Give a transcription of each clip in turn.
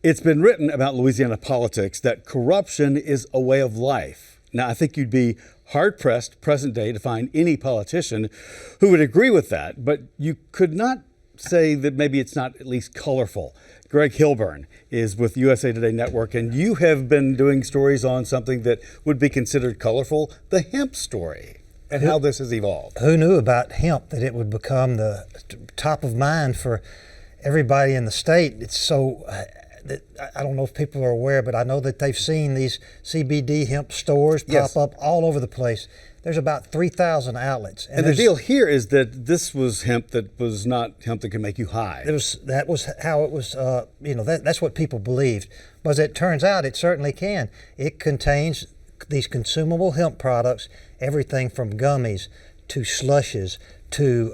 It's been written about Louisiana politics that corruption is a way of life. Now, I think you'd be hard-pressed present day to find any politician who would agree with that, but you could not say that maybe it's not at least colorful. Greg Hilburn is with USA Today Network, and you have been doing stories on something that would be considered colorful, the hemp story, and how this has evolved. Who knew about hemp, that it would become the top of mind for everybody in the state? It's so, I don't know if people are aware, but I know that they've seen these CBD hemp stores pop up all over the place. There's about 3,000 outlets. And the deal here is that this was hemp that was not hemp that can make you high. That was how it was, that's what people believed. But as it turns out, it certainly can. It contains these consumable hemp products, everything from gummies to slushes to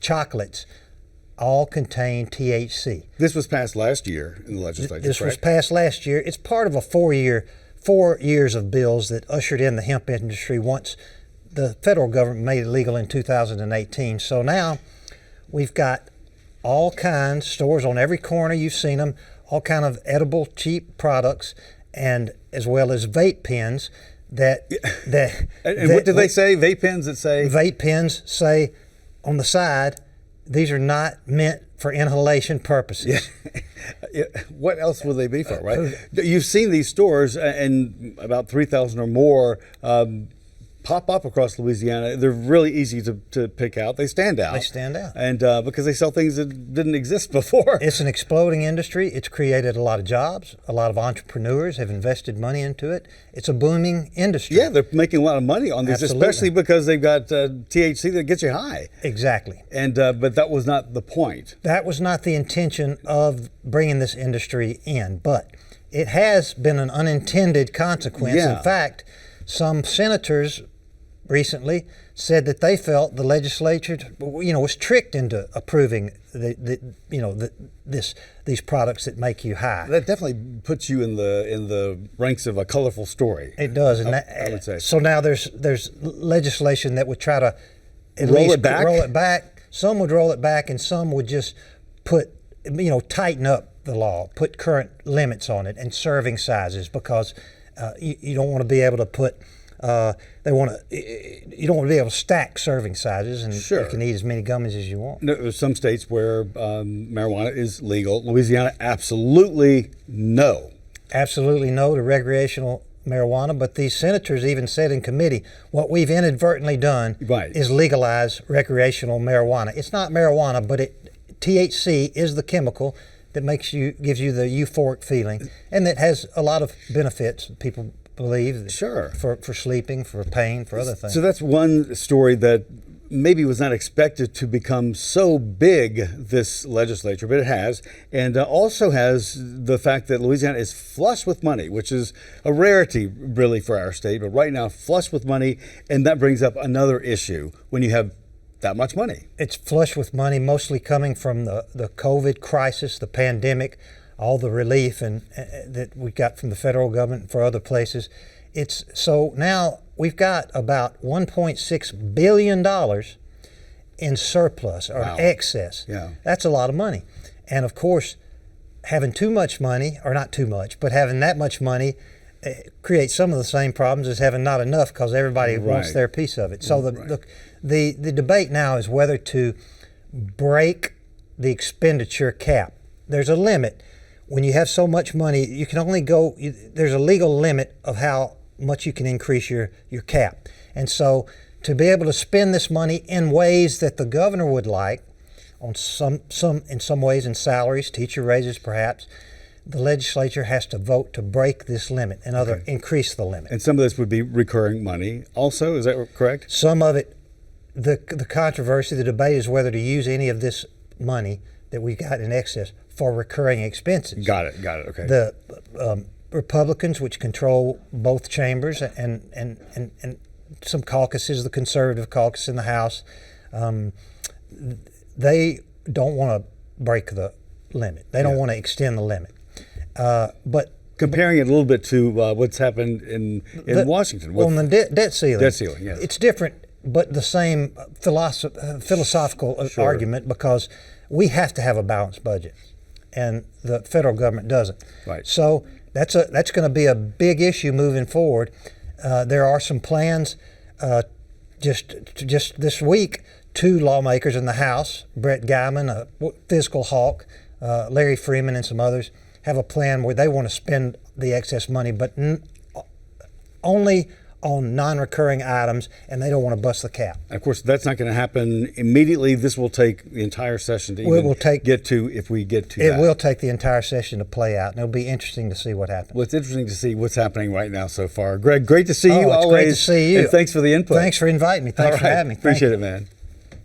chocolates, all contain THC. This was passed last year in the legislature. This was passed last year. It's part of a 4 years of bills that ushered in the hemp industry once the federal government made it legal in 2018. So now we've got all kinds, stores on every corner, you've seen them, all kind of edible, cheap products, and as well as vape pens that what do they say? Vape pens that say? Vape pens say on the side, these are not meant for inhalation purposes. Yeah. What else would they be for, right? You've seen these stores, and about 3,000 or more pop up across Louisiana. They're really easy to pick out. They stand out. They stand out. And because they sell things that didn't exist before. It's an exploding industry. It's created a lot of jobs. A lot of entrepreneurs have invested money into it. It's a booming industry. Yeah, they're making a lot of money on these, Absolutely. especially because they've got THC that gets you high. Exactly. And but that was not the point. That was not the intention of bringing this industry in, but it has been an unintended consequence. Yeah. In fact, some senators recently said that they felt the legislature, was tricked into approving these products that make you high. That definitely puts you in the ranks of a colorful story. It does, and I would say. So now there's legislation that would try to roll it back. Some would roll it back, and some would just tighten up the law, put current limits on it and serving sizes, because you don't want to be able to put. You don't want to be able to stack serving sizes, and Sure. you can eat as many gummies as you want. There's some states where marijuana is legal. Louisiana, absolutely no. Absolutely no to recreational marijuana, but these senators even said in committee, what we've inadvertently done is legalize recreational marijuana. It's not marijuana, but THC is the chemical that gives you the euphoric feeling, and that has a lot of benefits, people believe. Sure. For sleeping, for pain, for other things. So that's one story that maybe was not expected to become so big, this legislature, but it has. And also has the fact that Louisiana is flush with money, which is a rarity really for our state, but right now flush with money. And that brings up another issue when you have that much money. It's flush with money, mostly coming from the COVID crisis, the pandemic, all the relief that we got from the federal government and for other places. So now we've got about $1.6 billion in surplus or excess. Yeah. That's a lot of money. And of course, having too much money, or not too much, but having that much money creates some of the same problems as having not enough, because everybody wants their piece of it. So the debate now is whether to break the expenditure cap. There's a limit. When you have so much money, you can only there's a legal limit of how much you can increase your cap. And so to be able to spend this money in ways that the governor would like, in some ways in salaries, teacher raises perhaps, the legislature has to vote to break this limit, increase the limit. And some of this would be recurring money also, is that correct? Some of it, the controversy, the debate is whether to use any of this money that we got in excess for recurring expenses. Got it, okay. The Republicans, which control both chambers, and some caucuses, the conservative caucus in the House, they don't want to break the limit. They don't want to extend the limit. But comparing it a little bit to what's happened in Washington. On the debt ceiling. Debt ceiling, yes. It's different, but the same philosophical argument, because we have to have a balanced budget. and the federal government doesn't. Right. So that's going to be a big issue moving forward. There are some plans. Just this week, 2 lawmakers in the House, Brett Guyman, a fiscal hawk, Larry Freeman, and some others, have a plan where they want to spend the excess money, but only on non-recurring items, and they don't want to bust the cap. Of course, that's not going to happen immediately. This will take the entire session to get to, if we get to that. It will take the entire session to play out, and it'll be interesting to see what happens. Well, it's interesting to see what's happening right now so far. Greg, great to see you always. It's great to see you. And thanks for the input. Thanks for inviting me. Thanks for having me. Appreciate it, man.